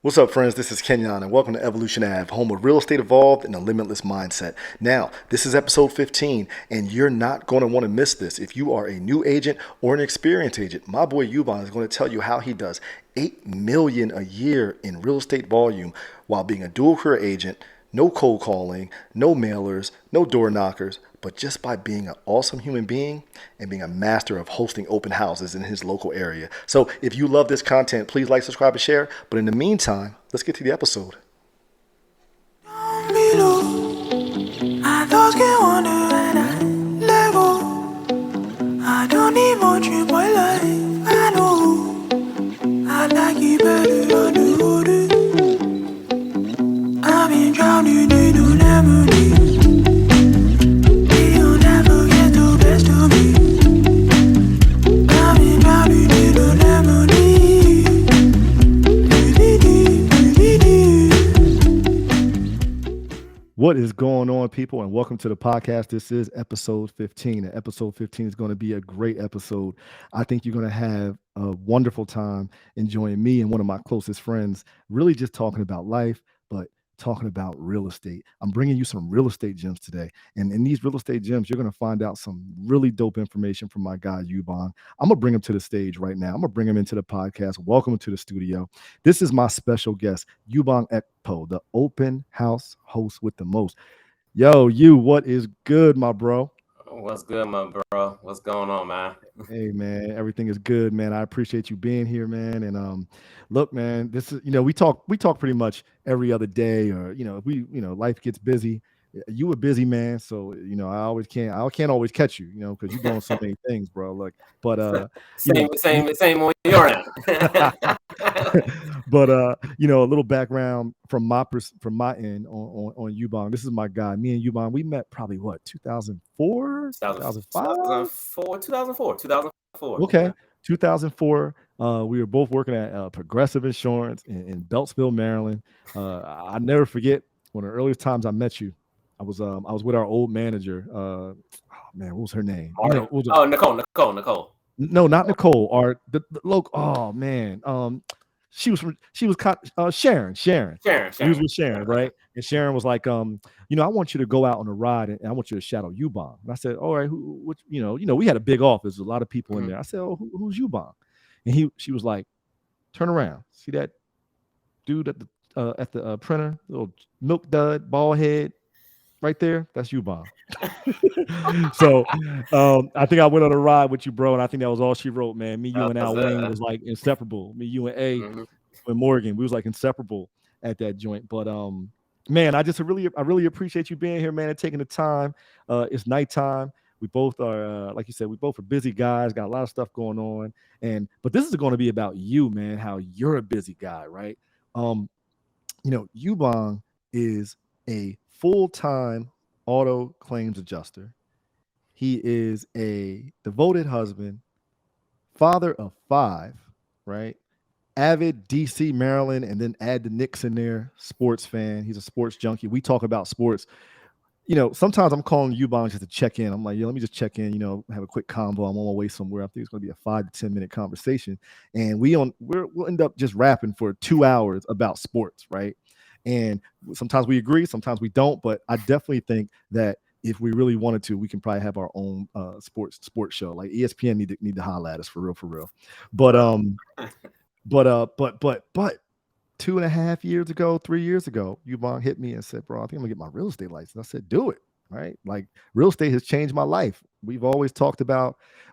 What's up, friends? This is Kenyon, and welcome to Evolution Ave, home of real estate evolved and a limitless mindset. Now, this is episode 15, and you're not going to want to miss this. If you are a new agent or an experienced agent, my boy Ubon is going to tell you how he does 8 million a year in real estate volume while being a dual career agent. No cold calling, no mailers, no door knockers, but just by being an awesome human being and being a master of hosting open houses in his local area. So if you love this content, please like, subscribe, and share. But in the meantime, let's get to the episode. I don't need much in my life. I know I like it better on the water. I've been drowning in a lemonade. You'll never get the best of me. I've been drowning in a lemonade. What is going on, people, and welcome to the podcast. This is episode 15. And episode 15 is going to be a great episode. I think you're going to have a wonderful time enjoying me and one of my closest friends, really just talking about life, but talking about real estate. I'm bringing you some real estate gems today. And in these real estate gems, you're going to find out some really dope information from my guy, Ubong. I'm going to bring him to the stage right now. I'm going to bring him into the podcast. Welcome to the studio. This is my special guest, Ubong Ekpo, the open house host with the most. Yo, what is good, my bro? What's good, my bro? What's going on, man? Hey, man, everything is good, man. I appreciate you being here, man. And look, man, this is we talk pretty much every other day, or if life gets busy. You a busy man, so I can't always catch you, because you're doing so many things, bro. Look, but same on your end. But a little background from my end on Ubong. This is my guy. Me and Ubong, we met probably 2004, 2005, 2004. Okay, 2004. We were both working at Progressive Insurance in Beltsville, Maryland. I never forget one of the earliest times I met you. I was with our old manager. Man, what was her name? Nicole. No, not Nicole. Or the local. Oh man. She was Sharon. We was with Sharon, right? And Sharon was like, I want you to go out on a ride and I want you to shadow Ubong. And I said, all right, we had a big office, a lot of people in there. I said, oh, who's Ubong? And she was like, turn around, see that dude at the printer, little milk dud, bald head, right there, that's Ubong. So I think I went on a ride with you, bro, and I think that was all she wrote, man. Me, you, and Al Wayne was like inseparable. Me, you, and A, and Morgan, we was like inseparable at that joint. But man, I really appreciate you being here, man, and taking the time. It's nighttime. We both are, like you said, we both are busy guys, got a lot of stuff going on. But this is going to be about you, man, how you're a busy guy, right? Ubong is a full-time auto claims adjuster. He is a devoted husband, father of 5, right? Avid DC, Maryland, and then add the Knicks in there, sports fan. He's a sports junkie. We talk about sports. Sometimes I'm calling Ubong just to check in. I'm like, let me just check in, have a quick convo. I'm on my way somewhere. I think it's going to be a 5 to 10 minute conversation. And we'll end up just rapping for 2 hours about sports, right? And sometimes we agree, sometimes we don't. But I definitely think that if we really wanted to, we can probably have our own sports show. Like ESPN need to holler at us for real. But 2.5 years ago, 3 years ago, Ubong hit me and said, bro, I think I'm gonna get my real estate license. I said, do it. Right? Like, real estate has changed my life. We've always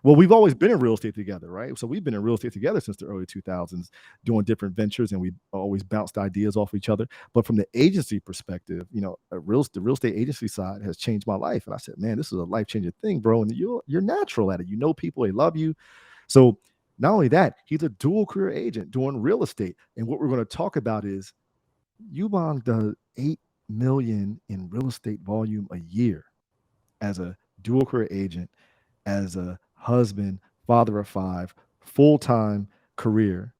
we've always been in real estate together, right? So we've been in real estate together since the early 2000s, doing different ventures, and we always bounced ideas off each other. But from the agency perspective, the real estate agency side has changed my life. And I said, man, this is a life-changing thing, bro. And you're natural at it. People, they love you. So not only that, he's a dual career agent doing real estate. And what we're going to talk about is Ubong does 8 million in real estate volume a year as a dual career agent, as a husband, father of 5, full-time career.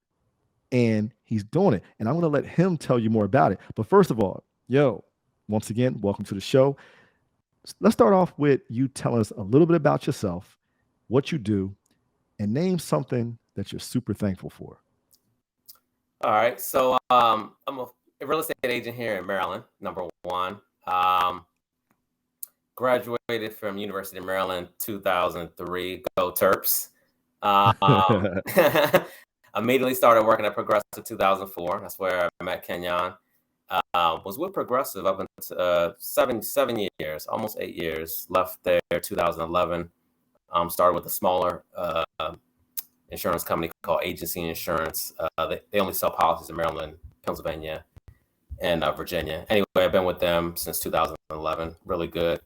And he's doing it. And I'm going to let him tell you more about it. But first of all, once again, welcome to the show. Let's start off with you telling us a little bit about yourself, what you do, and name something that you're super thankful for. All right. So I'm a real estate agent here in Maryland. Number one. Graduated from University of Maryland 2003. Go Terps. Immediately started working at Progressive 2004. That's where I met Kenyon. Was with Progressive up until 7 years, almost 8 years. Left there 2011. Started with a smaller insurance company called Agency Insurance. They only sell policies in Maryland, Pennsylvania, and Virginia. Anyway, I've been with them since 2011. Really good.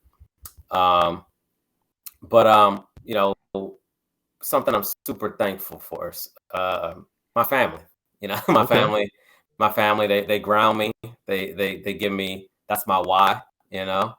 Um, but something I'm super thankful for is my family. My Okay. family. They ground me. They give me. That's my why. You know.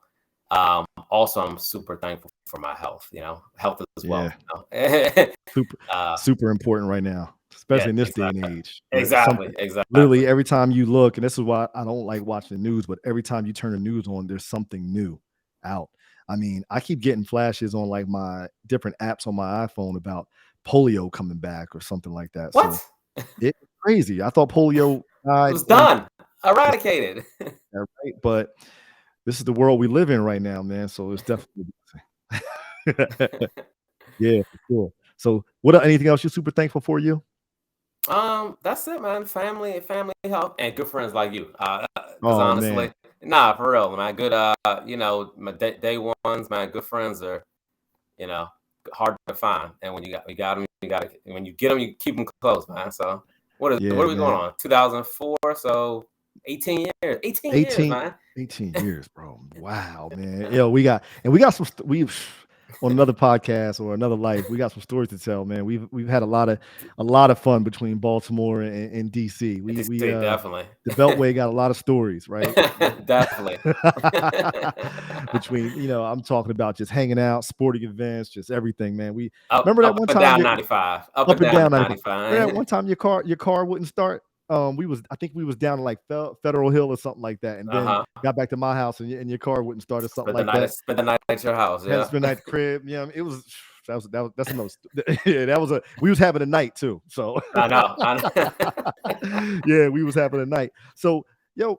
Also, I'm super thankful for my health. Health is wealth. Yeah. You know? Super, uh, super important right now, yeah, especially in this day and exactly, age. exactly, Something exactly. literally every time you look, and this is why I don't like watching the news, but every time you turn the news on, there's something new out. I mean, I keep getting flashes on like my different apps on my iPhone about polio coming back or something like that. So What? it's crazy. I thought polio It died was in done, eradicated. right, but this is the world we live in right now, man. So it's definitely a blessing. Yeah, for sure. So, anything else you're super thankful for you? That's it, man. Family health, and good friends like you. Because Oh honestly, man, nah, for real, man. Good, my day ones, man. Good friends are, you know, hard to find, and when you got them, you got to. When you get them, you keep them close, man. So, what yeah, are we going man. on? 2004, so 18 years. 18 years, 18, man. 18 years, bro. Wow, man. Yeah, we got some we've on another podcast or another life, we got some stories to tell, man. We've had a lot of fun between Baltimore and DC. We Definitely, the Beltway got a lot of stories, right? definitely. Between, I'm talking about just hanging out, sporting events, just everything, man. We up, remember that up one and time down you 95, up up and and down down 95. Remember that 95. one time your car wouldn't start? I think we was down to like Federal Hill or something like that, and then Uh-huh. got back to my house and your car wouldn't start or something like that. Spend the night at your house. Had to Yeah. spend the night at the crib. Yeah, it was that's another. Yeah, that was we was having a night too. So I know. I know. yeah, we was having a night. So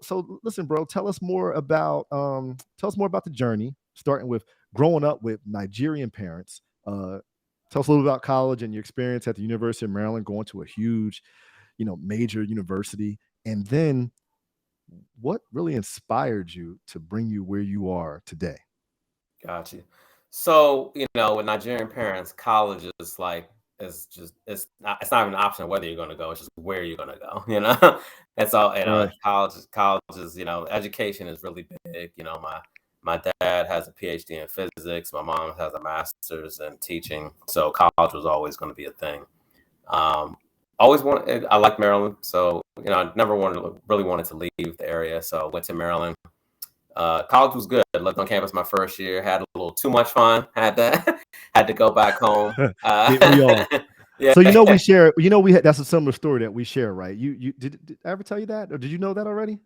so listen, bro, tell us more about the journey, starting with growing up with Nigerian parents. Tell us a little about college and your experience at the University of Maryland, going to a huge, major university, and then what really inspired you to bring you where you are today? Got you. So, with Nigerian parents, college is like it's not even an option whether you're going to go. It's just where you're going to go. That's all. Right. College is education is really big. My dad has a PhD in physics. My mom has a master's in teaching. So college was always going to be a thing. Um, I like Maryland, so I never really wanted to leave the area. So I went to Maryland. College was good. Lived on campus my first year. Had a little too much fun. Had to had to go back home. Didn't we all? Yeah. So we share. That's a similar story that we share, right? You did I ever tell you that, or did you know that already?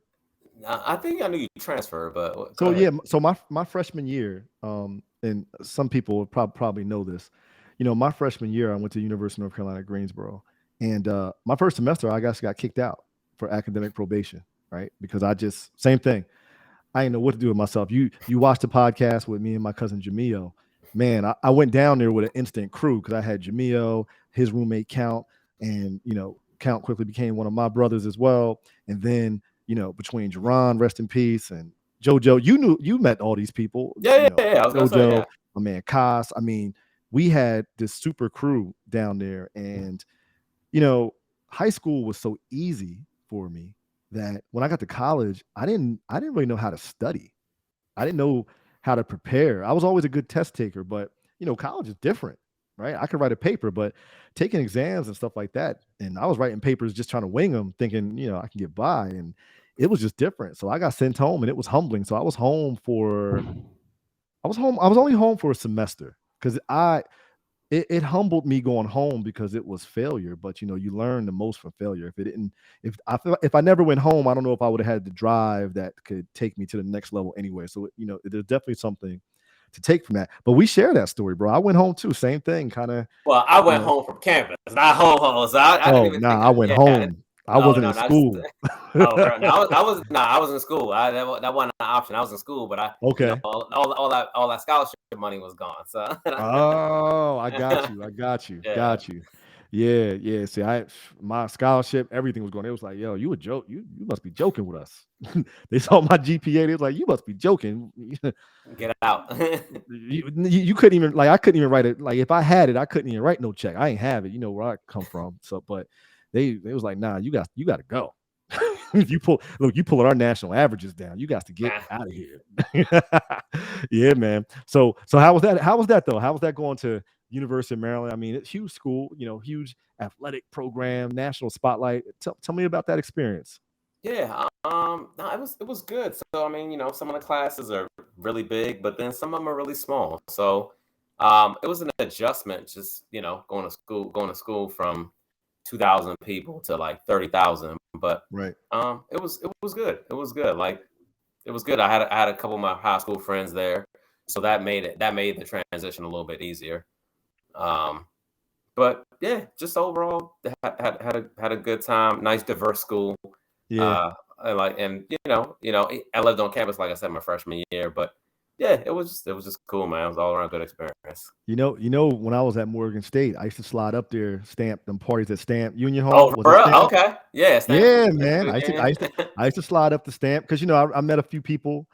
I think I knew you transferred, but go So ahead. yeah, so my freshman year, and some people would probably know this. My freshman year, I went to University of North Carolina at Greensboro, and my first semester, I guess got kicked out for academic probation, right? Because I just same thing. I didn't know what to do with myself. You watched the podcast with me and my cousin Jamio. Man, I went down there with an instant crew because I had Jamio, his roommate Count, and Count quickly became one of my brothers as well. And then between Jerron, rest in peace, and JoJo, you met all these people. Yeah. I was gonna say JoJo, yeah. my man Kos. I mean, we had this super crew down there, and you know, high school was so easy for me that when I got to college, I didn't really know how to study. I didn't know how to prepare. I was always a good test taker, but college is different, right? I could write a paper, but taking exams and stuff like that, and I was writing papers just trying to wing them, thinking, I can get by, and it was just different. So I got sent home, and it was humbling. So I was only home for a semester because it humbled me going home because it was failure. But you learn the most from failure. If I never went home, I don't know if I would have had the drive that could take me to the next level anyway. So there's definitely something to take from that. But we share that story, bro. I went home too, same thing, kind of. Well, I You went know, home from campus, not home. So I didn't oh even think. nah, I went Yeah, home. I No, wasn't no, in not just. school. Oh, bro, no, I was in school. That wasn't an option. I was in school, but Okay. all that scholarship money was gone. So, Oh, I got you. I got you. yeah, Got you. Yeah, yeah. See, my scholarship, everything was going. It was like, yo, you a joke. You must be joking with us. They saw my GPA. They was like, you must be joking. get out. You couldn't even like I couldn't even write it. Like if I had it, I couldn't even write no check. I ain't have it. You know where I come from. So, but they was like, nah, you got to go. You pulling our national averages down. You got to get out of here. Yeah, man. So how was that? How was that though? How was that going to University of Maryland? I mean, it's huge school, huge athletic program, national spotlight. Tell me about that experience. Yeah, no, it was good. So I mean, some of the classes are really big, but then some of them are really small. So it was an adjustment, just going to school from 2,000 people to like 30,000. But Right. it was good. It was good. Like it was good. I had a couple of my high school friends there, so that made the transition a little bit easier. Um, but yeah, just overall had a good time. Nice diverse school. Yeah. And I lived on campus like I said my freshman year, but yeah, it was just cool, man. It was all around good experience. When I was at Morgan State, I used to slide up there, stamp them parties at Stamp Union Hall. Oh, Was for it real? Stamp? Okay, yeah, Yeah, Stanford man. Student I used to, I Union. used to, I used to slide up the Stamp because I met a few people,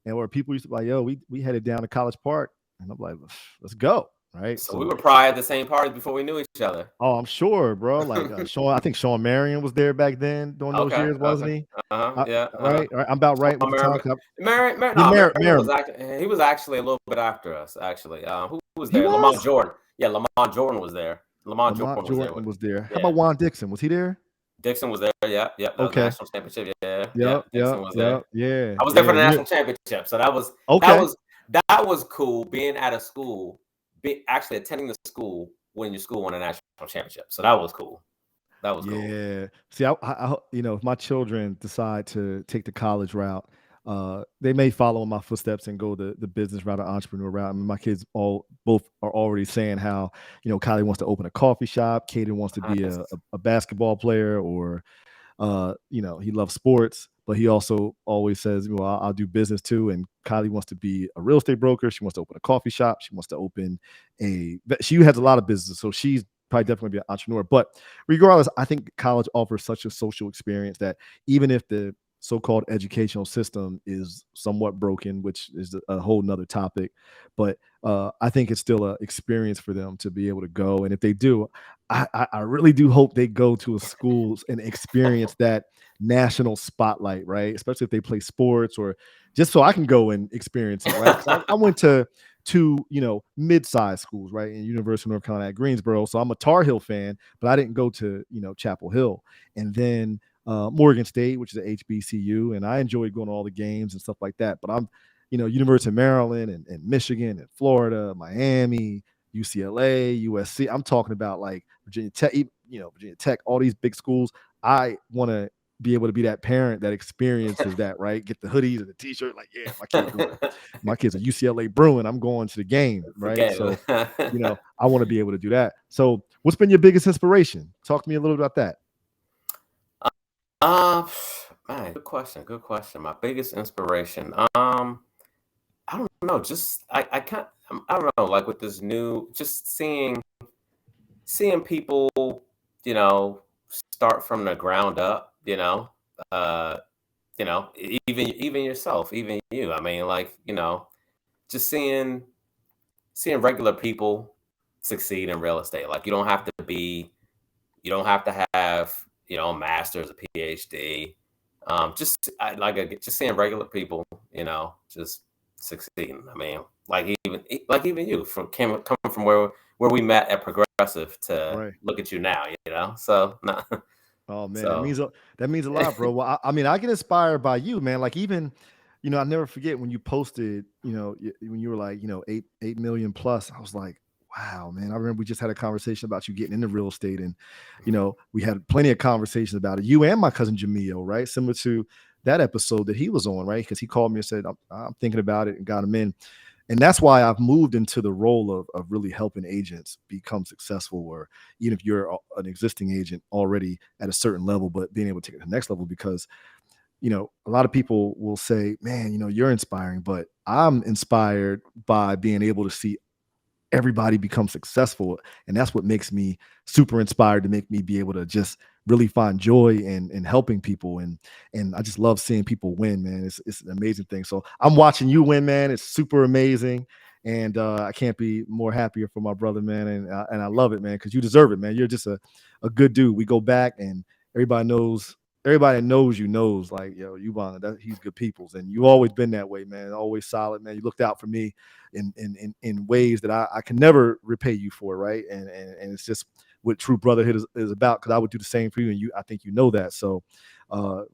and where people used to be like, "Yo, we headed down to College Park," and I'm like, "Let's go!" Right? So we So, were probably at the same parties before we knew each other. oh, I'm sure, bro. Like Sean, I think Sean Marion was there back then during those Okay, years, okay, wasn't he? yeah, Right? Right? I'm about right with Sean the time. Merriman. 'Cause yeah, No, Merriman Merriman. he was actually a little bit after us. Actually, who was He there? Lamont was. Jordan. Yeah, Lamont Jordan was there. Lamont Lamont Jordan was there Jordan with. was there. How Yeah, about Juan Dixon? Was he there? Dixon was there. Yeah, yeah, that was Okay. national championship. Yeah, yeah, Yep. Dixon Yep. was there. Yep. Yeah. I was there for Yeah. the national championship, so that Okay. was that was cool. Being at a school, actually attending the school when your school won a national championship, so that was cool. That was cool. Yeah. See, if my children decide to take the college route, they may follow in my footsteps and go the business route or entrepreneur route. I mean, my kids both are already saying how, Kylie wants to open a coffee shop, Kaden wants to be a, Nice. a, a basketball player, or he loves sports, but he also always says, well, I'll do business too. And Kylie wants to be a real estate broker. She wants to open a coffee shop. She wants to open she has a lot of business. So she's probably definitely be an entrepreneur. But regardless, I think college offers such a social experience that even if the so-called educational system is somewhat broken, which is a whole nother topic, but I think it's still an experience for them to be able to go. And if they do, I really do hope they go to a schools and experience that national spotlight, right? Especially if they play sports, or just so I can go and experience it, right? Because I went to two, mid-sized schools, right? In University of North Carolina at Greensboro. So I'm a Tar Heel fan, but I didn't go to, Chapel Hill. And then Morgan State, which is a HBCU, and I enjoyed going to all the games and stuff like that. But I'm, University of Maryland and Michigan and Florida, Miami, UCLA, USC. I'm talking about like Virginia Tech, Virginia Tech, all these big schools. I want to be able to be that parent that experiences that, right? Get the hoodies and the t-shirt, like, yeah, my kid's a UCLA Bruin. I'm going to the game, right? Forget So, it. I want to be able to do that. So, what's been your biggest inspiration? Talk to me a little bit about that. Uh, Man, good question. Good question. My biggest inspiration. I don't know. Just I can't. I don't know. Like with this new, just seeing people, start from the ground up. Uh, even yourself, even you. I mean, like just seeing regular people succeed in real estate. Like you don't have to have a master's, a PhD. Just seeing regular people, just succeeding. I mean, like even you coming from where we met at Progressive to Right. look at you now. So no, Oh man, so that means a lot, bro. Well, I mean, I get inspired by you, man. Like even, I never forget when you posted, when you were like, 8 million plus. I was like, wow, man. I remember we just had a conversation about you getting into real estate, and we had plenty of conversations about it. You and my cousin Jamil, right? Similar to that episode that he was on, right? Because he called me and said, I'm thinking about it, and got him in. and that's why I've moved into the role of really helping agents become successful, or even if you're an existing agent already at a certain level, but being able to take it to the next level. Because a lot of people will say, man, you're inspiring, but I'm inspired by being able to see everybody become successful. And that's what makes me super inspired, to make me be able to just really find joy in helping people. And I just love seeing people win, man. It's an amazing thing. So I'm watching you win, man. It's super amazing. And I can't be more happier for my brother, man. And I love it, man, because you deserve it, man. You're just a good dude. We go back, and everybody knows. Everybody that knows you knows, like, yo, Ubong, that he's good people's, and you always been that way, man. Always solid, man. You looked out for me in ways that I can never repay you for, right? And it's just what true brotherhood is about, because I would do the same for you, and I think you know that. So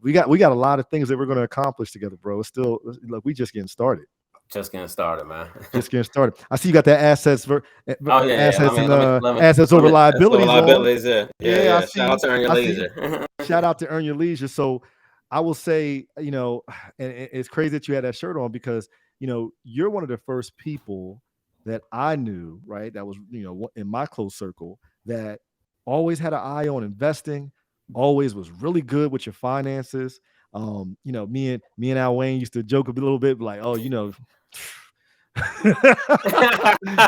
we got a lot of things that we're going to accomplish together, bro. It's still, look, we just getting started. Just getting started, man. Just getting started. I see you got that Oh yeah, yeah. Let assets me and let me let me assets let over me. That's for liabilities on. liabilities. Yeah, yeah, Yeah, I yeah. Shout out see. to Earn Your I see. Leisure. Shout out to Earn Your Leisure. So I will say, and it's crazy that you had that shirt on, because you're one of the first people that I knew, right? That was in my close circle, that always had an eye on investing, always was really good with your finances. Me and Al Wayne used to joke a little bit, like, oh,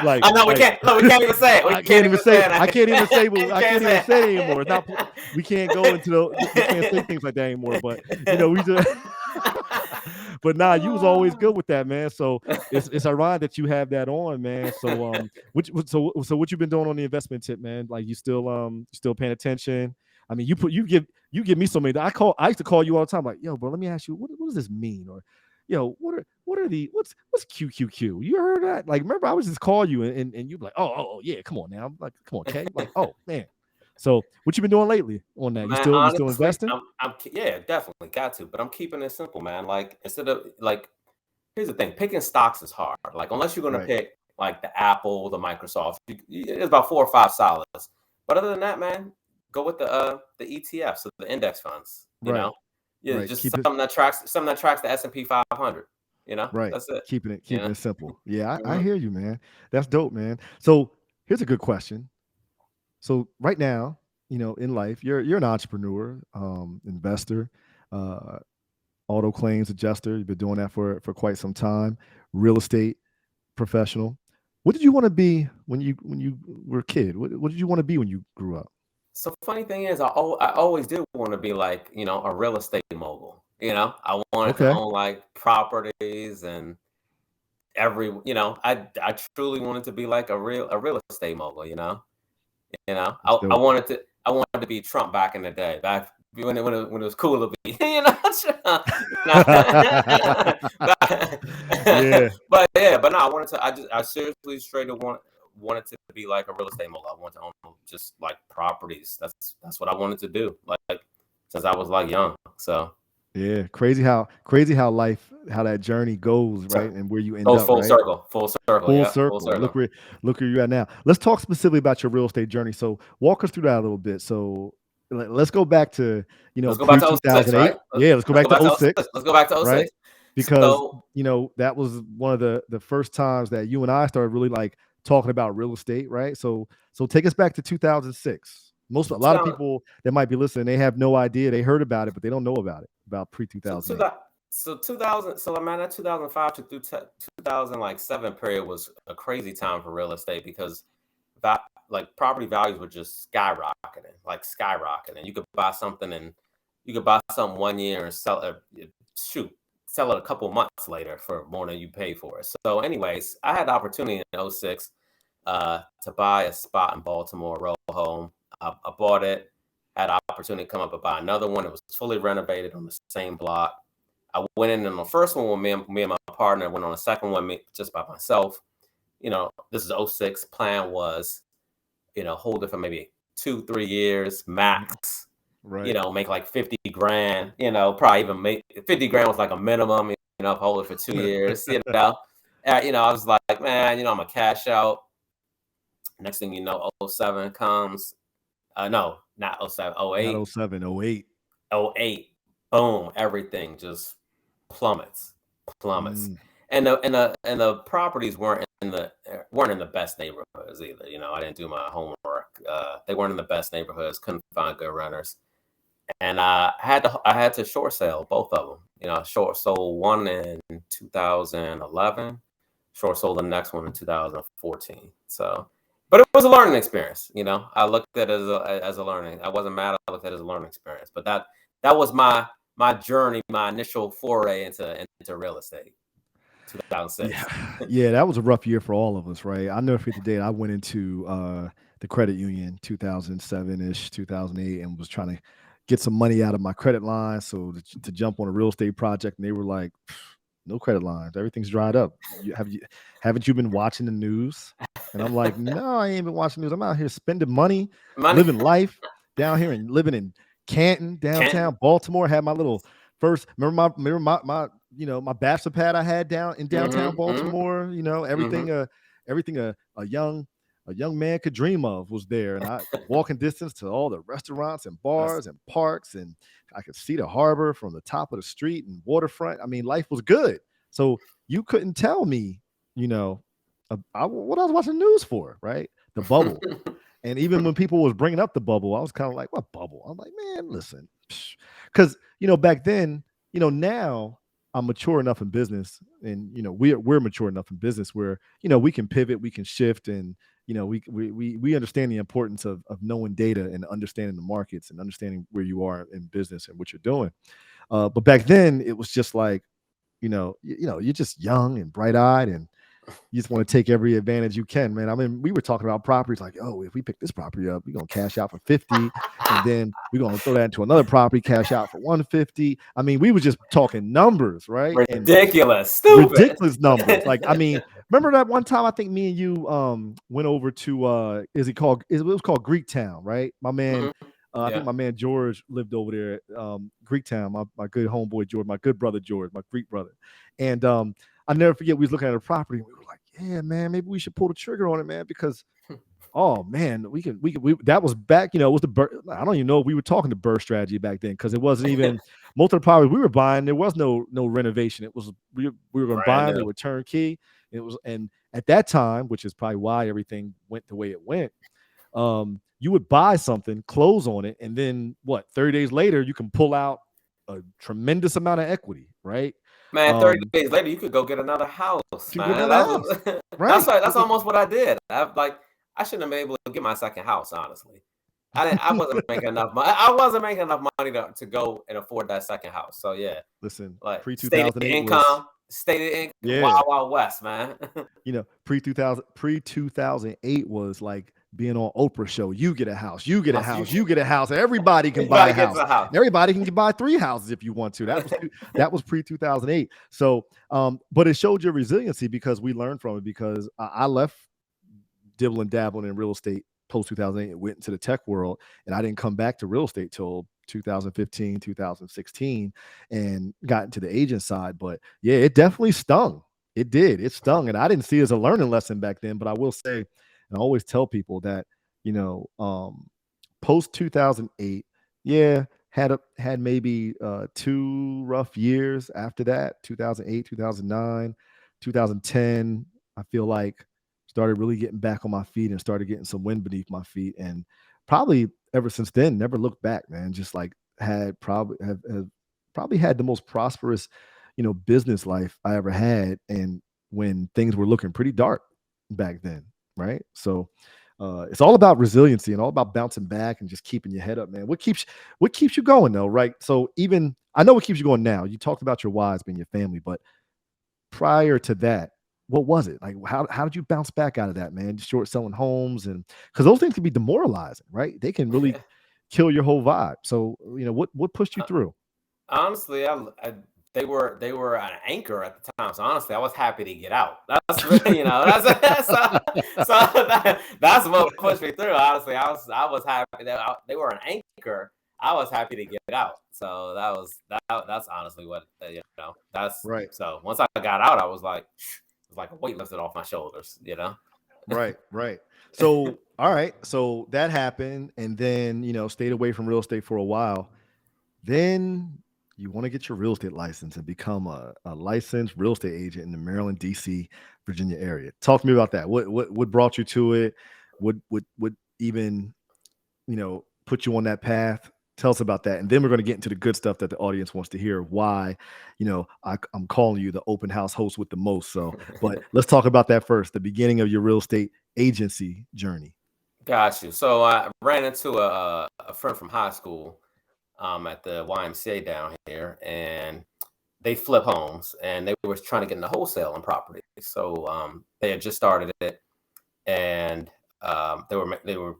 like I know we like can't. Look, we can't even say it. We I can't can't even even say say I can't even say what it. I Can't can't even say say it anymore. It's not it. we can't go into we can't say things like that anymore. But we just but nah, you was always good with that, man. So it's ironic that you have that on, man. So what you been doing on the investment tip, man? Like, you still paying attention? I mean, you give me so many. I used to call you all the time, like, yo, bro, let me ask you, what does this mean? Or what's QQQ? You heard that? Like, remember, I was just call you, and you be like, oh yeah, come on now. I'm like, come on, K. Like, oh man. So what you been doing lately on that? Man, You still honestly, investing? yeah, definitely got to, but I'm keeping it simple, man. Like, instead of like, here's the thing: picking stocks is hard. Like, unless you're gonna Right. pick like the Apple, the Microsoft, it's about 4 or 5 solids. But other than that, man, go with the ETFs, so the index funds. Right. Yeah, Right. just Keep it something that tracks the S&P 500. right. That's it. You Keeping know. it simple. Yeah, I Mhm. hear you, man. That's dope, man. So here's a good question. So right now, in life, you're an entrepreneur, investor, uh, auto claims adjuster. You've been doing that for quite some time. Real estate professional. What did you want to be when you were a kid? What did you want to be when you grew up? So funny thing is, I always did want to be like, a real estate mogul. I wanted to Okay. own like properties and I truly wanted to be like a real estate mogul. That's I dope. wanted to be Trump back in the day, back when it was cool to be, Yeah. but yeah, but no, I seriously straight up wanted to be like a real estate mogul. I wanted to own just like properties. That's what I wanted to do, like since I was like young. So Yeah. Crazy how life, how that journey goes, right? And where you end goes up, right? full circle, Full yeah, full circle. circle. Look where you're at now. Let's talk specifically about your real estate journey. So walk us through that a little bit. So let's go back to Let's go back pre to '06, right? 2008. Yeah, let's go Let's back go to back to '06, '06. Let's go back to right? '06. Because So that was one of the first times that you and I started really like talking about real estate, right? So take us back to 2006. A lot of 2000, people that might be listening, they have no idea. They heard about it, but they don't know about it, about pre so, 2008. 2000, so man, that 2005 to 2007 period was a crazy time for real estate because that like property values were just skyrocketing, like skyrocketing. You could buy something 1 year and shoot, sell it a couple months later for more than you pay for it. So, anyways, I had the opportunity in '06 to buy a spot in Baltimore, row home. I bought it, had the opportunity to come up and buy another one. It was fully renovated on the same block. I went in on the first one with me and my partner. Went on the second one just by myself. This is '06. Plan was, hold it for maybe 2, 3 years Mhm. max. Right. Make like 50 grand. Probably even make 50 grand was like a minimum. Hold it for 2 years. I was like, man, I'm a cash out. Next thing you know, '07 comes. No, not '07, Not '08, '07, '08. '08. Boom, everything just plummets, plummets. Mm. And the properties weren't in the best neighborhoods either. I didn't do my homework. They weren't in the best neighborhoods. Couldn't find good renters, and I had to short sale both of them. Short sold one in 2011, short sold the next one in 2014. So, but it was a learning experience. I looked at it as a learning. I wasn't mad. I looked at it as a learning experience. But that was my journey, my initial foray into real estate, Yeah, 2006. yeah, that was a rough year for all of us, right? I never forget the day I went into the credit union, 2007 ish, 2008, and was trying to get some money out of my credit line, so to jump on a real estate project, and they were like, "No credit lines, everything's dried up. Haven't you been watching the news?" And I'm like, "No, I ain't been watching news. I'm out here spending money, Money, living life down here and living in Canton, Canton. downtown Baltimore. Had my little first remember my my bachelor pad I had down in downtown Mm-hmm, mm-hmm, Baltimore. mm-hmm. Everything a young man could dream of was there, and I walking distance to all the restaurants and That's bars and parks, and I could see the harbor from the top of the street and waterfront. I mean, life was good. So you couldn't tell me, you know, what I was watching the news for, right? The bubble. And even when people was bringing up the bubble, I was kind of like, "What bubble?" I'm like, "Man, listen," because back then, now I'm mature enough in business, and we're mature enough in business where we can pivot, we can shift, and we understand the importance of knowing data and understanding the markets and understanding where you are in business and what you're doing. But back then, it was just like, you're just young and bright eyed, and you just want to take every advantage you can, man. I mean, we were talking about properties like, oh, if we pick this property up, we're gonna cash out for 50, and then we're gonna throw that into another property, cash out for 150. I mean, we were just talking numbers, right? And ridiculous, stupid. ridiculous numbers. Like, I mean, remember that one time I think me and you went over to it was called Greek Town, right? My man, Hmm. I think Yeah, my man George lived over there, Greek Town, my good homeboy George, my good brother George, my Greek brother. And I never forget we was looking at a property and we were like, yeah, man, maybe we should pull the trigger on it, man, because oh man, we that was back, it was I don't even know if we were talking to birth strategy back then, because it wasn't even most of the properties we were buying, there was no renovation. It was we were gonna brand buy them, they new. were turnkey. And at that time, which is probably why everything went the way it went, you would buy something, close on it, and then what, 30 days later, you can pull out a tremendous amount of equity, right? Man, 30 Um, days later, you could go get another house, you can get man. another That house, was right? that's almost what I did. I shouldn't have been able to get my second house, honestly. I wasn't making enough money. I wasn't making enough money to go and afford that second house. So yeah, Listen, like pre 2008 was, stated income, yeah, wild wild west, man. pre 2008 was like being on Oprah show. You get a house, you get a House, house, you get a house. Everybody can buy everybody a gets house. a house. Everybody can buy three houses if you want to. That was pre 2008. So, but it showed your resiliency because we learned from it. Because I left dibbling dabbling in real estate post 2008 and went into the tech world, and I didn't come back to real estate till 2015, 2016, and got into the agent side. But yeah, it definitely stung. It did. It stung, and I didn't see it as a learning lesson back then. But I will say, and I always tell people that, post 2008, yeah, had maybe two rough years after that. 2008, 2009, 2010. I feel like started really getting back on my feet and started getting some wind beneath my feet, and probably ever since then never looked back, man. Just like have probably had the most prosperous business life I ever had, and when things were looking pretty dark back then, right? So it's all about resiliency and all about bouncing back and just keeping your head up, man. What keeps you going though, right? So even I know what keeps you going now. You talked about your whys being your family, but prior to that, what was it? Like how did you bounce back out of that, man? Short selling homes, and because those things can be demoralizing, right? They can really kill your whole vibe. So, what pushed you through? Honestly, they were an anchor at the time. So honestly, I was happy to get out. That's really, that's so that's what pushed me through. Honestly, I was happy that they were an anchor. I was happy to get out. So that's honestly what that's Right. so once I got out, I was like it was like a weight lifted off my shoulders. Right, right. So, all right. So that happened, and then stayed away from real estate for a while. Then you want to get your real estate license and become a licensed real estate agent in the Maryland, DC, Virginia area. Talk to me about that. What brought you to it? What even put you on that path? Tell us about that, and then we're going to get into the good stuff that the audience wants to hear. Why, I'm calling you the open house host with the most. So, but let's talk about that first. The beginning of your real estate agency journey. Got you. So I ran into a friend from high school at the YMCA down here, and they flip homes, and they were trying to get into wholesaling property. So they had just started it, and they were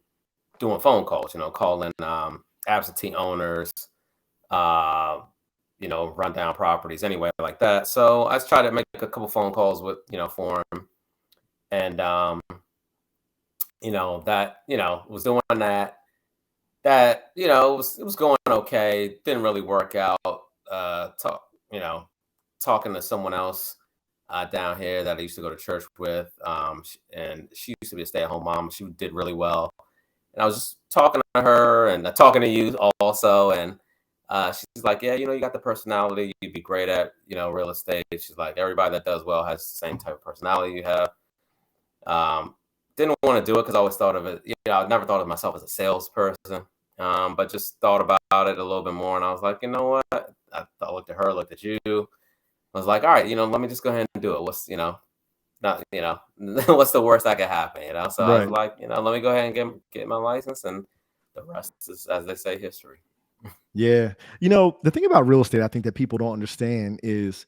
doing phone calls, calling absentee owners, uh, run down properties, anyway, like that. So I tried to make a couple phone calls with, for him, and that, was doing that. That it was going okay. Didn't really work out. Talk, you know, talking to someone else down here that I used to go to church with, and she used to be a stay-at-home mom. She did really well, and I was just talking to her and talking to you also, and she's like, "Yeah, you got the personality. You'd be great at real estate." She's like, "Everybody that does well has the same type of personality you have." Um, didn't want to do it because I always thought of it. I never thought of myself as a salesperson, but just thought about it a little bit more, and I was like, you know what? I looked at her, looked at you. I was like, all right, let me just go ahead and do it. What's not what's the worst that could happen? So I was Right. like, let me go ahead and get my license, and the rest is, as they say, history. Yeah. The thing about real estate, I think that people don't understand is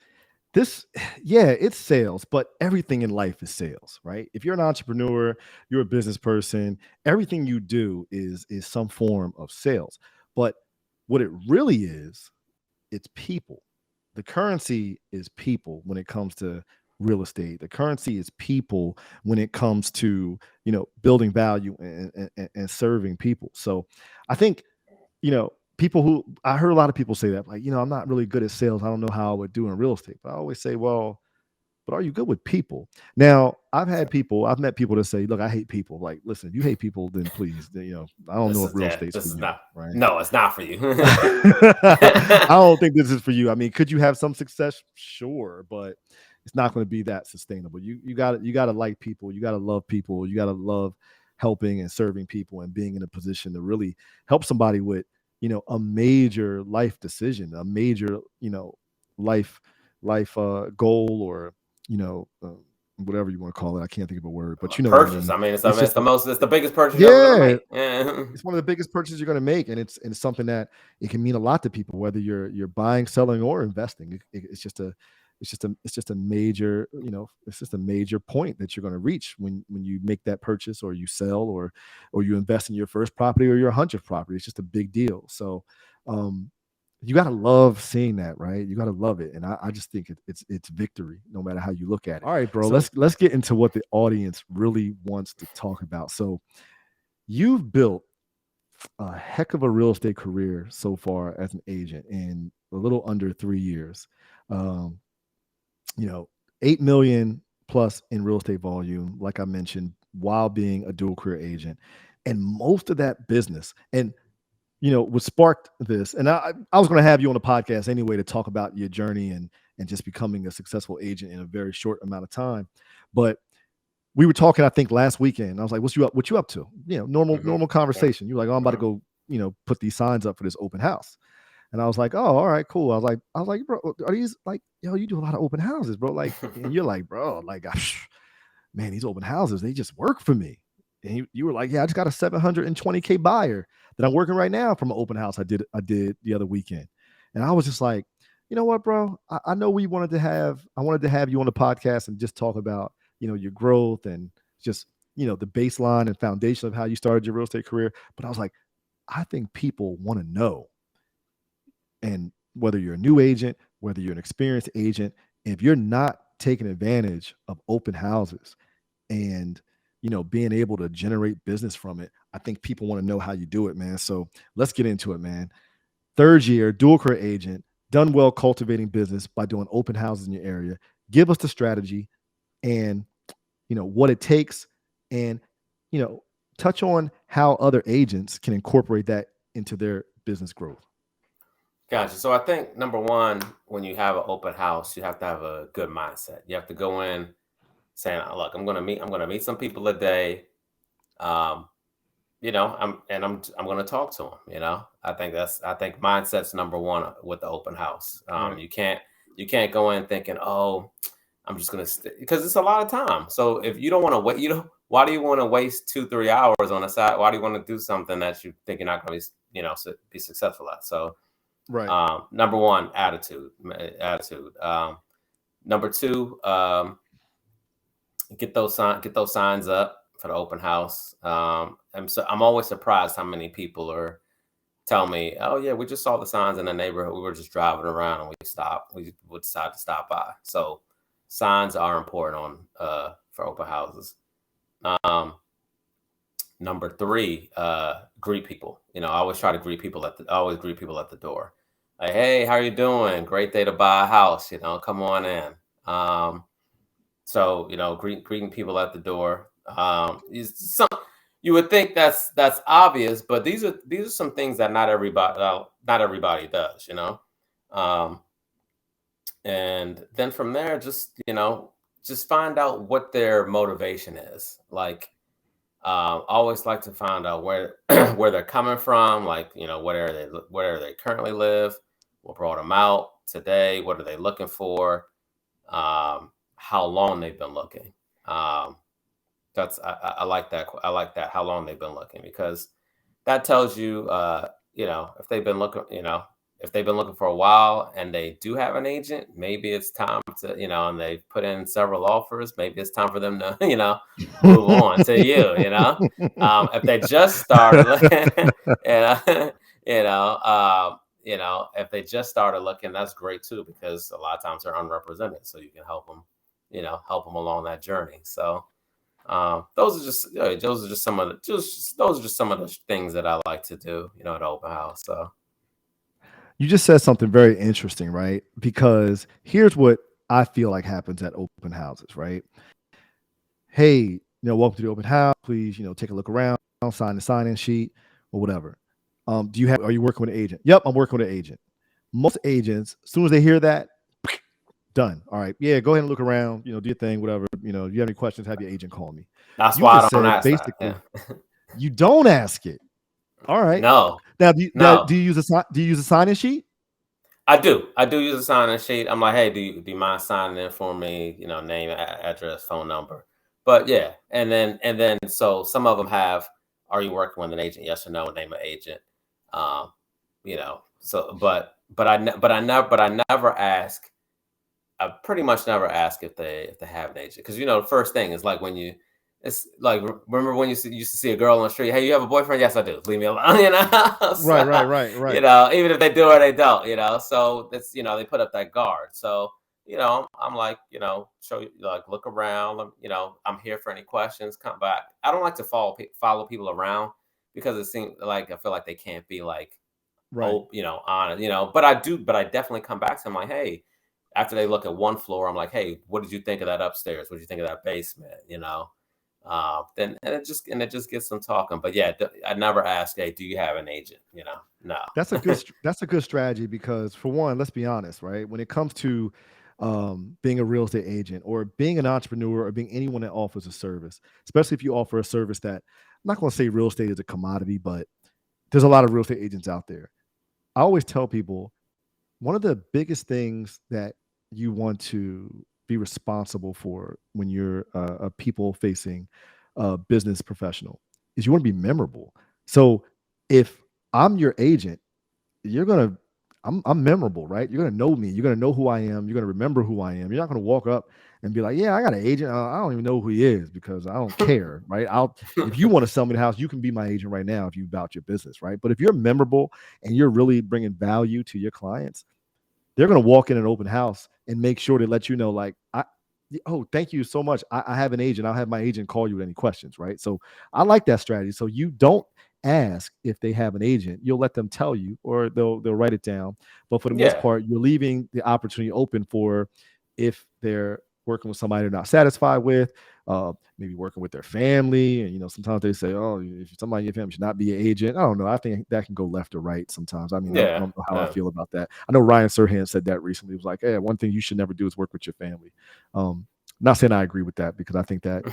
this, yeah, it's sales, but everything in life is sales, right? If you're an entrepreneur, you're a business person, everything you do is some form of sales. But what it really is, it's people. The currency is people when it comes to real estate. The currency is people when it comes to, building value and serving people. So I think people who I heard a lot of people say that, like, I'm not really good at sales. I don't know how I would do in real estate. But I always say, well, but are you good with people? Now, I've met people that say, look, I hate people. Like, listen, if you hate people, then please, I don't This know is if real yeah, estate's this for is you, not. right? No, it's not for you. I don't think this is for you. I mean, could you have some success? Sure, but it's not going to be that sustainable. You got to like people. You got to love people. You got to love helping and serving people and being in a position to really help somebody with a major life decision, a major life goal, or you know uh, whatever you want to call it. I can't think of a word, but you know what I Purchase. mean. I mean, it's, I It's mean, it's just the most. It's the biggest purchase you're ever gonna yeah, make. Yeah. it's one of the biggest purchases you're going to make, and it's something that it can mean a lot to people, whether you're buying, selling, or investing. It's just a major, it's just a major point that you're going to reach when you make that purchase, or you sell, or you invest in your first property or your 100th property. It's just a big deal. So um you got to love seeing that, right? You got to love it, and I just think it's victory no matter how you look at it. All right, bro, So let's get into what the audience really wants to talk about. So you've built a heck of a real estate career so far as an agent in a little under 3 years. Um, you know, 8 million plus in real estate volume, like I mentioned, while being a dual career agent. And most of that business, and what sparked this, and I was going to have you on the podcast anyway to talk about your journey and just becoming a successful agent in a very short amount of time. But we were talking, I think, last weekend. I was like, What you up to?" hmm Normal yeah. conversation. You were like, "Oh, I'm about to hmm go, put these signs up for this open house." And I was like, "Oh, all right, cool." I was like, "Bro, are these like, you do a lot of open houses, bro?" Like, and you're like, "Bro, like, man, these open houses, they just work for me." And you were like, "Yeah, I just got a 720K buyer that I'm working right now from an open house I did the other weekend." And I was just like, "You know what, bro? I know I wanted to have you on the podcast and just talk about, your growth and just, the baseline and foundation of how you started your real estate career." But I was like, I think people want to know, and whether you're a new agent, whether you're an experienced agent, if you're not taking advantage of open houses and being able to generate business from it, I think people want to know how you do it, man. So let's get into it, man. Third year, dual career agent, done well cultivating business by doing open houses in your area. Give us the strategy and what it takes, and you know touch on how other agents can incorporate that into their business growth. Gotcha. So I think number one, when you have an open house, you have to have a good mindset. You have to go in saying, "Look, I'm gonna meet some people today. Um, I'm going to talk to them. I think mindset's number one with the open house. Right. You can't go in thinking, oh, I'm just going to because it's a lot of time. So if you don't want to wait, why do you want to waste 2-3 hours on the side? Why do you want to do something that you think you're not going to be successful at? So Right. number one, attitude. Number two, get those signs up for the open house. I'm always surprised how many people are tell me, oh yeah, we just saw the signs in the neighborhood. We were just driving around and we stopped. We would decide to stop by. So signs are important on for open houses. Um, Number three, greet people. I always try to greet people at the door. Like, hey, how are you doing? Great day to buy a house. Come on in. So greeting people at the door. You would think that's obvious, but these are some things that not everybody does. Um, and then from there, just find out what their motivation is. Like, always like to find out where where they're coming from. Like, where they currently live, what brought them out today, what are they looking for, how long they've been looking. Um, I like that. I like that. How long they've been looking, because that tells you, if they've been looking, for a while and they do have an agent, maybe it's time to, and they've put in several offers. Maybe it's time for them to, move on to you. If they just started looking, you know, if they just started looking, that's great too, because a lot of times they're unrepresented, so you can help them along that journey. So those are just some of the things that I like to do, at open house. So You just said something very interesting, right? Because here's what I feel like happens at open houses, right? Hey, welcome to the open house. Please, take a look around, sign the sign-in sheet or whatever. Are you working with an agent? Yep, I'm working with an agent. Most agents, as soon as they hear that, done. All right. Yeah, go ahead and look around, do your thing, whatever. If you have any questions, have your agent call me. that's You why I just don't said ask that. Yeah. basically, you don't ask it. All right. No, Now, no. do you use a sign-in sheet? I do. I do use a sign-in sheet. I'm like, hey, do you mind signing in for me? Name, address, phone number. But yeah, and then so some of them have, are you working with an agent? Yes or no. Name an agent. Um, So, but I never ask. I pretty much never ask if they have an agent, because the first thing is like, it's like, remember when used to see a girl on the street, hey, you have a boyfriend? Yes, I do. Leave me alone. Right, right, So, right, right. even if they do or they don't, so that's, they put up that guard. So I'm like, show you, like, look around. I'm here for any questions. Come back. I don't like to follow people around, because it seems like I feel like they can't be like, Right. oh, on it, but I definitely come back to them like, hey, after they look at one floor, I'm like, hey, what did you think of that upstairs? What did you think of that basement? Then and it just gets them talking. But yeah, I never ask, hey, do you have an agent? No. That's a good strategy because, for one, let's be honest, right? When it comes to being a real estate agent or being an entrepreneur or being anyone that offers a service, especially if you offer a service that, I'm not going to say real estate is a commodity, but there's a lot of real estate agents out there. I always tell people one of the biggest things that you want to be responsible for when you're a people facing business professional is you want to be memorable. So if I'm your agent, you're gonna I'm memorable, right? You're gonna know me. You're gonna know who I am. You're gonna remember who I am. You're not gonna walk up and be like, "Yeah, I got an agent. I don't even know who he is because I don't care." Right? I'll If you want to sell me the house, you can be my agent right now if you about your business, right? But if you're memorable and you're really bringing value to your clients, they're going to walk in an open house and make sure to let you know, like, oh, thank you so much. I have an agent. I'll have my agent call you with any questions, right? So I like that strategy. So you don't ask if they have an agent. You'll let them tell you, or they'll write it down. But for the most Yeah. part, you're leaving the opportunity open for, if they're working with somebody they're not satisfied with, maybe working with their family. And, sometimes they say, oh, if somebody in your family should not be an agent. I don't know. I think that can go left or right sometimes. I mean, I Yeah, don't know how I yeah. feel about that. I know Ryan Serhant said that recently. He was like, hey, one thing you should never do is work with your family. Not saying I agree with that, because I think that,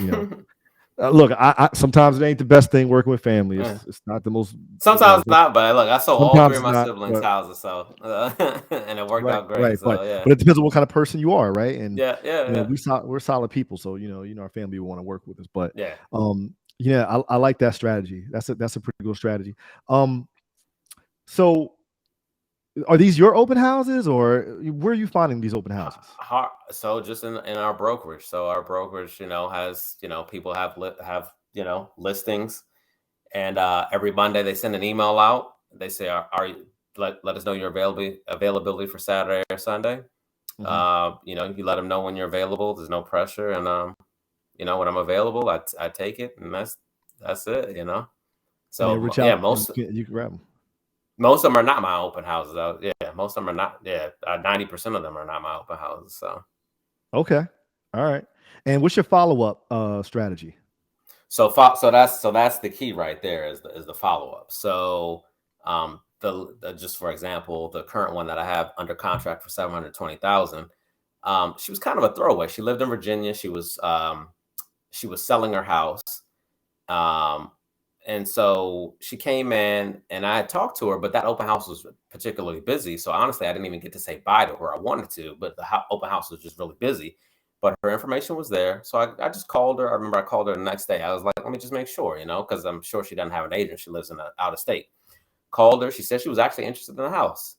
look, I sometimes it ain't the best thing working with family. Yeah. It's not the most, Sometimes not, but look, I sold all three sometimes of it's my not, siblings' but houses, so and it worked right, out great. right. So yeah, But it depends on what kind of person you are, right? And yeah, yeah, yeah, we're solid people, so our family will want to work with us. But yeah. yeah, I like that strategy. That's a pretty good strategy. Um, so are these your open houses, or where are you finding these open houses? So just in our brokerage. So our brokerage, has people have listings, and every Monday they send an email out. They say, "Are you let us know your availability for Saturday or Sunday." Hmm. You let them know when you're available. There's no pressure, and when I'm available, I take it, and that's it. And they'll So reach yeah, out and you can grab them. most of them are not my open houses. Yeah, most of them are not. Yeah, 90% of them are not my open houses. So. Okay, all right. And what's your follow up strategy? So that's the key right there is the follow up. So the just for example, the current one that I have under contract for 720,000, she was kind of a throwaway. She lived in Virginia. She was selling her house, um, and so she came in, and I had talked to her, but that open house was particularly busy. So honestly, I didn't even get to say bye to her. I wanted to, but the open house was just really busy. But her information was there. So I just called her. I remember I called her the next day. I was like, let me just make sure, because I'm sure she doesn't have an agent. She lives in out of state. Called her. She said she was actually interested in the house.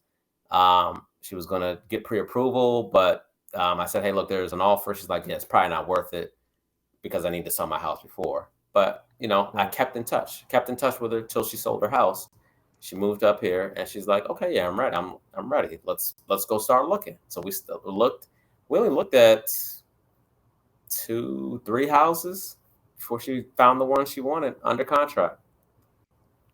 She was going to get pre approval, but I said, hey, look, there's an offer. She's like, yeah, it's probably not worth it because I need to sell my house before. But I Right. kept in touch with her till she sold her house. She moved up here, and she's like, "Okay, yeah, I'm ready. I'm ready. Let's go start looking." So we still looked. We only looked at two, three houses before she found the one she wanted under contract.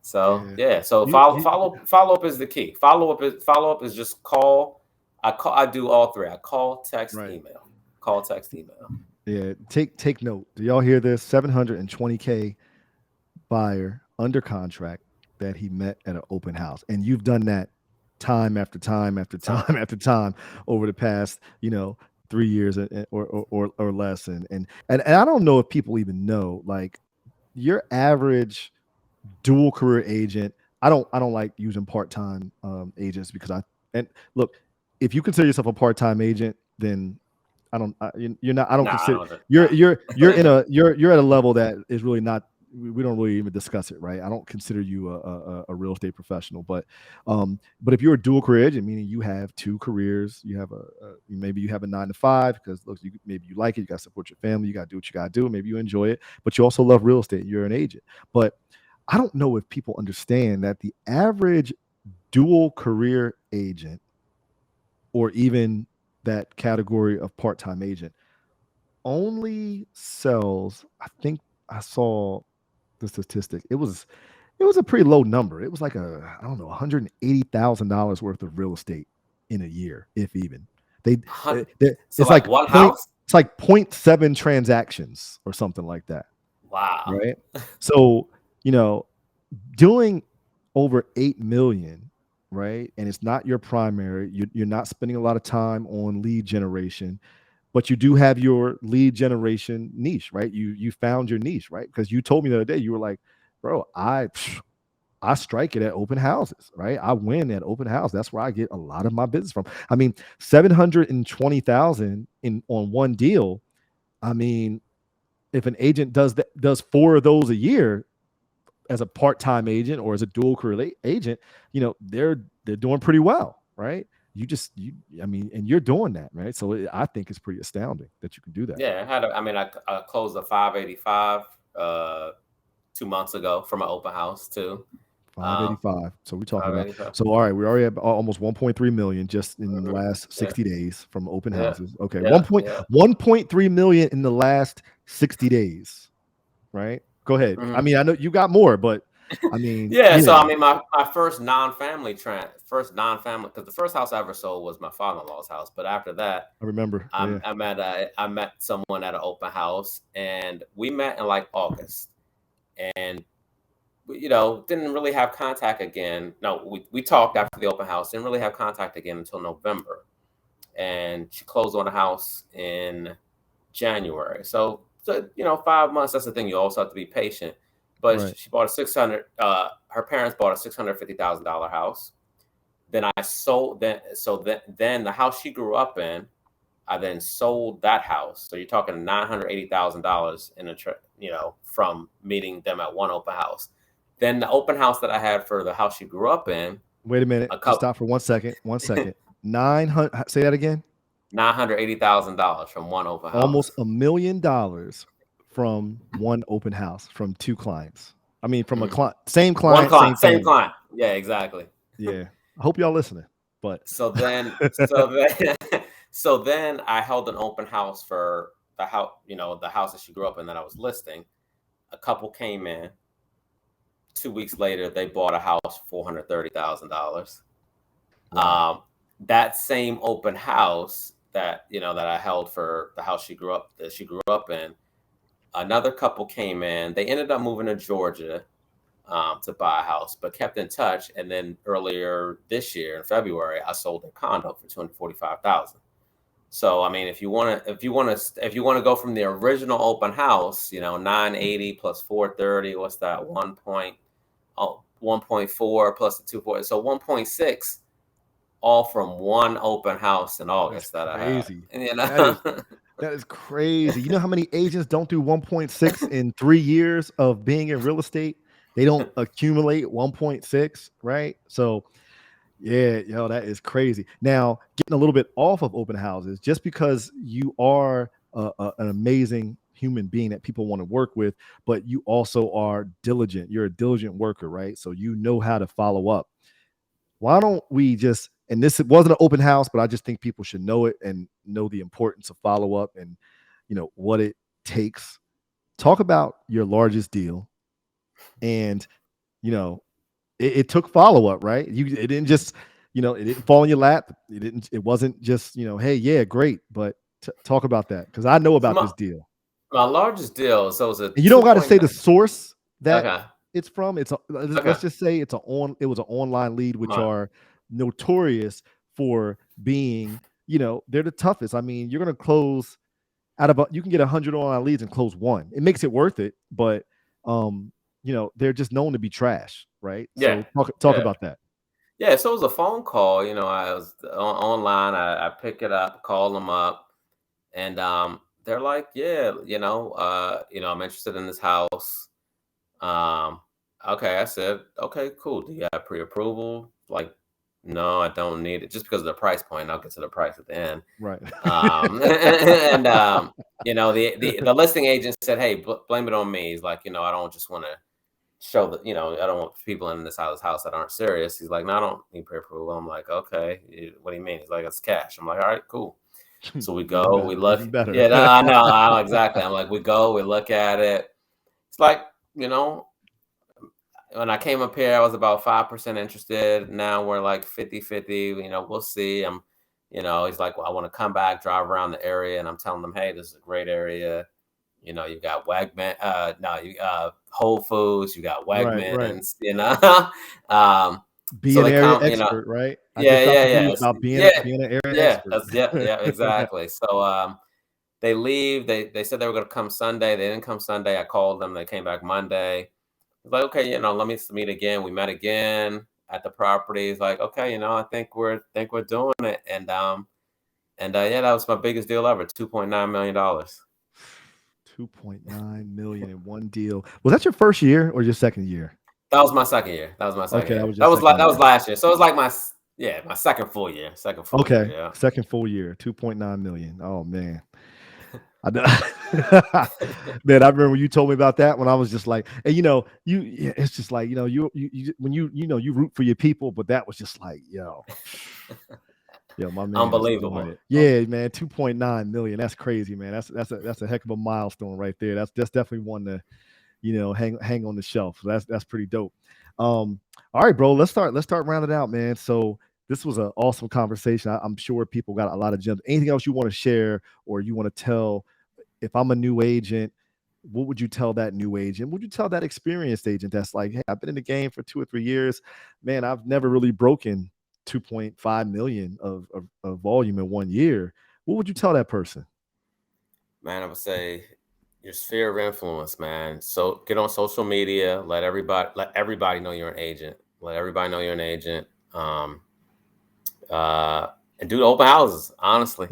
So Yeah. yeah, so You, follow up is the key. Follow up is just call. I do all three. I call, text, right. email. Call, text, email. Yeah. Take note. Do y'all hear this? 720K buyer under contract that he met at an open house. And you've done that time after time after Time. time after time over the past, 3 years or less. And I don't know if people even know, like, your average dual career agent. I don't like using part-time agents, because and look, if you consider yourself a part-time agent, then you're not. I don't No, I consider don't. you're in Nah. you're at a level that is really not. We don't really even discuss it, right? I don't consider you a real estate professional, but if you're a dual career agent, meaning you have two careers, you have maybe you have a 9 to 5, because look, maybe you like it, you got to support your family, you got to do what you got to do, maybe you enjoy it, but you also love real estate. You're an agent, but I don't know if people understand that the average dual career agent, or even that category of part-time agent, only sells, I think I saw the statistic. It was a pretty low number. It was like I don't know, $180,000 worth of real estate in a year, if even. They, Hun- So it's like like one house? it's like 0.7 transactions or something like that, Wow. right? So, you know, doing over 8 million, right? And it's not your primary. You're not spending a lot of time on lead generation, but you do have your lead generation niche, right? You found your niche, right? Because you told me the other day, you were like, bro, I strike it at open houses, right? I win at open house. That's where I get a lot of my business from. I mean, 720,000 in on one deal. I mean, if an agent does four of those a year as a part-time agent or as a dual career agent, they're doing pretty well, right? I mean, and you're doing that, right? So I think it's pretty astounding that you can do that. Yeah, I closed a 585 uh 2 months ago from an open house too. Um 585. So we're talking about, 585. so all right, we already have almost 1.3 million just in the Mhm. last Yeah, 60 days from open yeah, houses. Okay. yeah, yeah. 1.3 million in the last 60 days, right? Go ahead. I Mhm. mean, I know you got more, but I mean, Yeah, so yeah, I mean, my first non-family, because the first house I ever sold was my father-in-law's house. But after that, I remember. Yeah, I met someone at an open house, and we met in like August, and didn't really have contact again. No, we talked after the open house, didn't really have contact again until November, and she closed on the house in January. So 5 months. That's the thing. You also have to be patient. But right. she bought a 600. Her parents bought a $650,000 house. Then I sold. Then the house she grew up in, I then sold that house. So you're talking $980,000 in from meeting them at one open house. Then the open house that I had for the house she grew up in, Wait a minute. a Just couple stop for 1 second. 1 second. 900. Say that again. $980,000 from one open Almost house. $1 million from one open house from two clients. I mean, from a Mhm. client, same One client, client, same same family. client. Yeah, exactly. Yeah. I hope y'all listening. But So then, so then I held an open house for the house that she grew up in that I was listing. A couple came in. 2 weeks later, they bought a house for $430,000. wow. Um, that same open house that I held for the house she grew up in. Another couple came in. They ended up moving to Georgia to buy a house, but kept in touch. And then earlier this year in February, I sold a condo for $245,000. So I mean, if you want to go from the original open house, 980 plus 430, what's that? 1.4 plus the 2.4, so 1.6, all from one open house in That's August that I had. crazy. And, That is that is crazy. You know how many agents don't do 1.6 in 3 years of being in real estate? They don't accumulate 1.6, right? So yeah, yo, that is crazy. Now, getting a little bit off of open houses, just because you are an amazing human being that people want to work with, but you also are diligent. You're a diligent worker, right? So you know how to follow up. Why don't we just, and this wasn't an open house, but I just think people should know it and know the importance of follow up and what it takes. Talk about your largest deal, and you know it took follow up, right? It didn't just, it didn't fall in your lap. It wasn't just, hey, yeah, great. But talk about that because I know so about my, this deal. my largest deal, so it was a And you don't got to say 2.9. the source that Okay. it's from. Okay. Let's just say it was an online lead, which Right. are notorious for being, they're the toughest. I mean, you're gonna close you can get 100 online leads and close one. It makes it worth it, but they're just known to be trash, right? Yeah. So talk Yeah. about that. Yeah. So it was a phone call. I was online. I pick it up, call them up, and they're like, "Yeah, I'm interested in this house." Um, okay, I said, "Okay, cool. Do you have pre-approval?" Like, no, I don't need it, just because of the price point. I'll get to the price at the end. Right. And the listing agent said, "Hey, blame it on me." He's like, I don't just want to show that, I don't want people in this house that aren't serious. He's like, "No, I don't need pre-approval." I'm like, "Okay, what do you mean?" He's like, "It's cash." I'm like, "All right, cool." So we Even go, we better. look. Even better. Yeah, no, I know exactly. I'm like, we go, we look at it. It's like, you know, when I came up here, I was about 5% interested. Now we're like 50-50. We'll see. He's like, "Well, I want to come back, drive around the area." And I'm telling them, "Hey, this is a great area. You've got Wegman, no, you Whole Foods, you got Right, right. Wegmans, um, so Be an they area come, expert, right? I yeah, just dropped yeah, the yeah, news about being yeah, an area yeah, expert. that's, yeah, yeah, exactly. So they leave. They said they were going to come Sunday. They didn't come Sunday. I called them. They came back Monday. I was like, "Okay, let me meet again." We met again at the property. He's like, "Okay, I think we're doing it." And yeah, that was my biggest deal ever, $2.9 million. 2.9 million in one deal. Was that your first year or your second year? That was my second year. That was my second Okay, that year. was your second That was year. last year. So it was like my second full year. Second full year. Okay, Yeah. second full year, 2.9 million. Oh man. I know. Man, I remember when you told me about that when I was just like, and yeah, it's just like, when you root for your people, but that was just like, yo, my man is doing Unbelievable. it. Yeah, man, 2.9 million. That's crazy, man. That's a heck of a milestone right there. That's definitely one to hang on the shelf. So that's pretty dope. All right, bro. Let's start rounding out, man. So this was an awesome conversation. I'm sure people got a lot of gems. Anything else you want to share or you want to tell? If I'm a new agent, what would you tell that new agent? Would you tell that experienced agent that's like, hey, I've been in the game for 2 or 3 years, man, I've never really broken 2.5 million of volume in 1 year. What would you tell that person? Man, I would say your sphere of influence, man. So get on social media. Let everybody know you're an agent. Let everybody know you're an agent. Uh, and do the open houses. Honestly,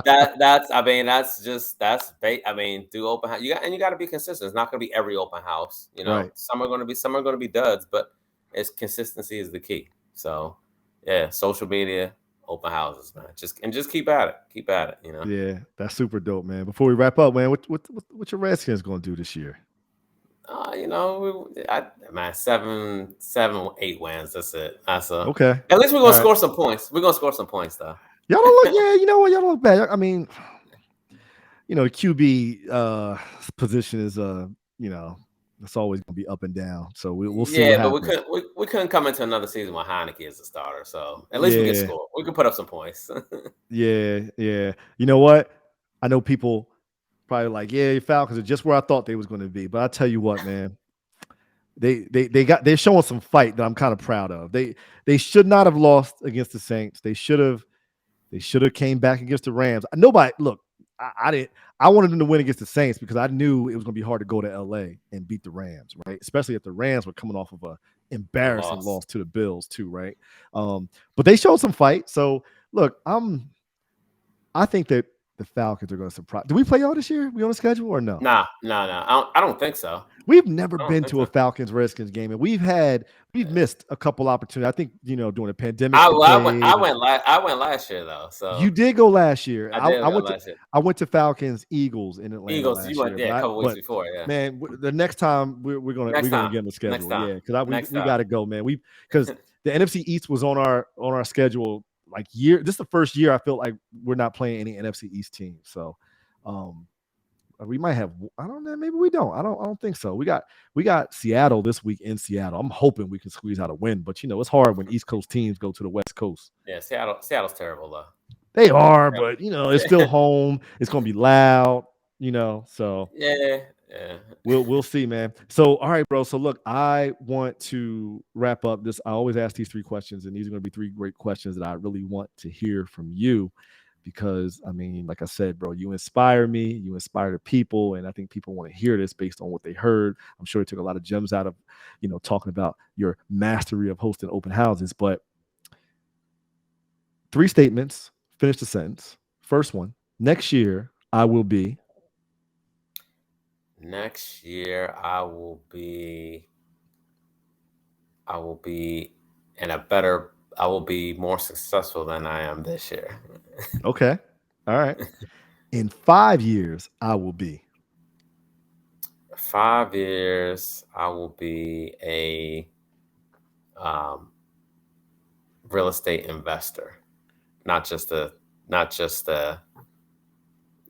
that's. I mean, that's just that's. I mean, do open house. You got to be consistent. It's not going to be every open house. Right. Some are going to be duds, but it's consistency is the key. So, yeah, social media, open houses, man. Just keep at it. Keep at it. Yeah, that's super dope, man. Before we wrap up, man, what your Redskins gonna do this year? Man, 7, 8 wins. That's it. Okay. At least we're All gonna right. score some points. We're gonna score some points, though. Y'all don't look, yeah, you know what? Y'all don't look bad. I mean, the QB position is you know, it's always gonna be up and down. So we'll see what Yeah, but we happens. couldn't. We couldn't come into another season with Heineke as a starter. So at least we can Yeah, score. We can put up some points. yeah, yeah. You know what? I know people probably like, yeah, Falcons are just where I thought they was going to be. But I tell you what, man, they're showing some fight that I'm kind of proud of. They should not have lost against the Saints. They should have came back against the Rams. Nobody look. I didn't. I wanted them to win against the Saints because I knew it was going to be hard to go to LA and beat the Rams, right? Especially if the Rams were coming off of a A embarrassing loss. loss to the Bills, too, right? But they showed some fight. So look, I think that the Falcons are going to surprise. Do we play y'all this year? We on the schedule or no? Nah, nah, nah. I don't think so. We've never I don't been think to a so. Falcons Redskins game, and we've missed a couple opportunities. I think during the pandemic I, they well, I went. I played. went. I went last year though. You So did go last year. I I, did I go went to last year. I went to Falcons Eagles in Atlanta Eagles. You last went year, there but a I couple weeks but before. Yeah. man, the next time we're Next gonna time. get in the Next schedule, time. yeah, because we Next we time. got to go, man. Because the NFC East was on our schedule like year. This is the first year I feel like we're not playing any NFC East teams, so um we might have. I don't know. Maybe we don't. I don't think so. We got Seattle this week in Seattle. I'm hoping we can squeeze out a win, but it's hard when East Coast teams go to the West Coast. Yeah. Seattle's terrible though. They are, but it's still home. It's gonna be loud. So Yeah. Yeah. we'll see, man. So all right, bro. So look, I want to wrap up this. I always ask these three questions, and these are gonna be three great questions that I really want to hear from you. Because I mean, like I said, bro, you inspire me, you inspire the people, and I think people want to hear this based on what they heard. I'm sure it took a lot of gems out of, talking about your mastery of hosting open houses. But three statements, finish the sentence. First one, next year I will be. Next year I will be in a better. I will be more successful than I am this year. Okay. All right. In 5 years, I will be. 5 years, I will be a um, real estate investor, not just a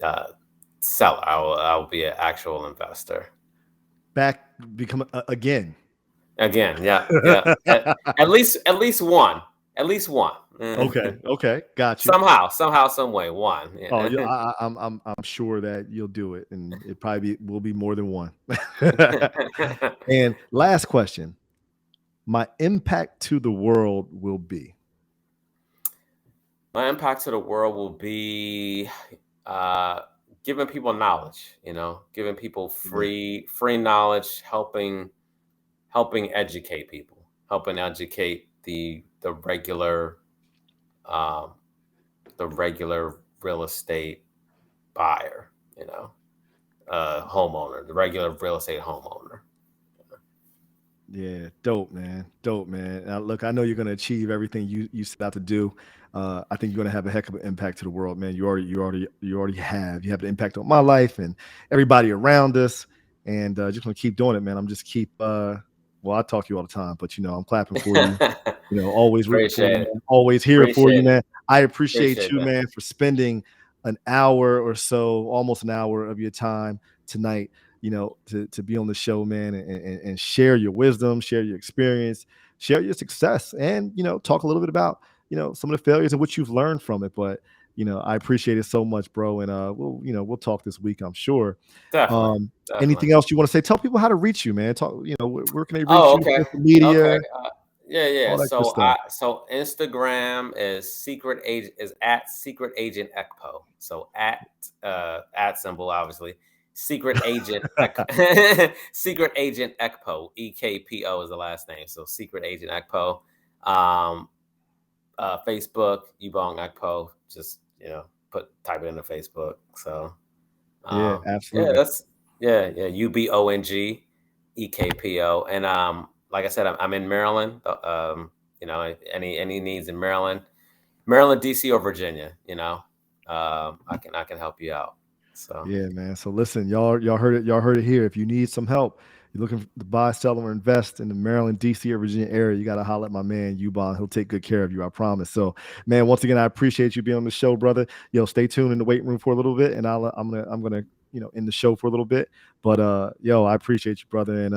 uh, seller. I will be an actual investor. Back, become again. Again, yeah, yeah. At least one. At least one. Okay. Okay. Got you. Somehow, some way, one. Oh, yeah, Yeah. I'm sure that you'll do it, and it probably will be more than one. And last question: my impact to the world will be. My impact to the world will be uh, giving people knowledge. Giving people Yeah, free knowledge, helping educate people, helping educate um, the regular real estate buyer. Homeowner, the regular real estate homeowner. yeah, dope, man, dope, man. Now, look, I know you're gonna achieve everything you set out to do. I think you're gonna have a heck of an impact to the world, man. You already have. You have an impact on my life and everybody around us, and just gonna keep doing it, man. I'm just keep. Well, I talk to you all the time, but I'm clapping for you. Always rooting for you, Appreciate it. man. Always here for you, Appreciate it. man. I appreciate Appreciate you, that. man, for spending an hour or so, almost an hour of your time tonight. to be on the show, man, and share your wisdom, share your experience, share your success, and talk a little bit about some of the failures and what you've learned from it. But I appreciate it so much, bro, and we'll talk this week, I'm sure. Definitely, Um, definitely. anything else you want to say? Tell people how to reach you, man. Talk, where can they reach Oh, you? okay, Social media, okay. Yeah, yeah. all that good So stuff. Instagram is secret agent is at secret agent Ekpo. So at symbol obviously secret agent secret agent Ekpo, EKPO is the last name. So secret agent Ekpo. Um, Facebook Ubong Ekpo. Just put type it into Facebook. So Yeah, yeah, absolutely. that's yeah, UBONG EKPO. And like I said, I'm in Maryland. Any needs in Maryland, DC, or Virginia, I can help you out. So Yeah, man. So listen, y'all heard it. Y'all heard it here. If you need some help, you're looking to buy, sell, or invest in the Maryland, DC, or Virginia area, you got to holler at my man Ubon. He'll take good care of you. I promise. So, man, once again, I appreciate you being on the show, brother. Stay tuned in the waiting room for a little bit, and I'm gonna end the show for a little bit. But I appreciate you, brother, and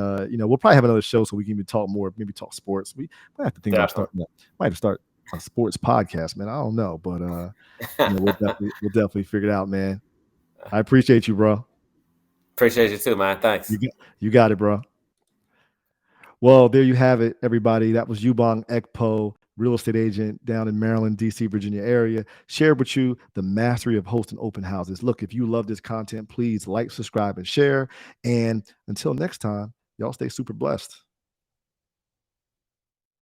we'll probably have another show so we can even talk more, maybe talk sports. We might have to think about definitely. starting that. Might have to start a sports podcast, man. I don't know, but we'll definitely figure it out, man. I appreciate you, bro. Appreciate you too, man. Thanks. You got it, bro. Well, there you have it, everybody. That was Ubong Ekpo, real estate agent down in Maryland, DC, Virginia area. Shared with you the mastery of hosting open houses. Look, if you love this content, please like, subscribe, and share. And until next time, y'all stay super blessed.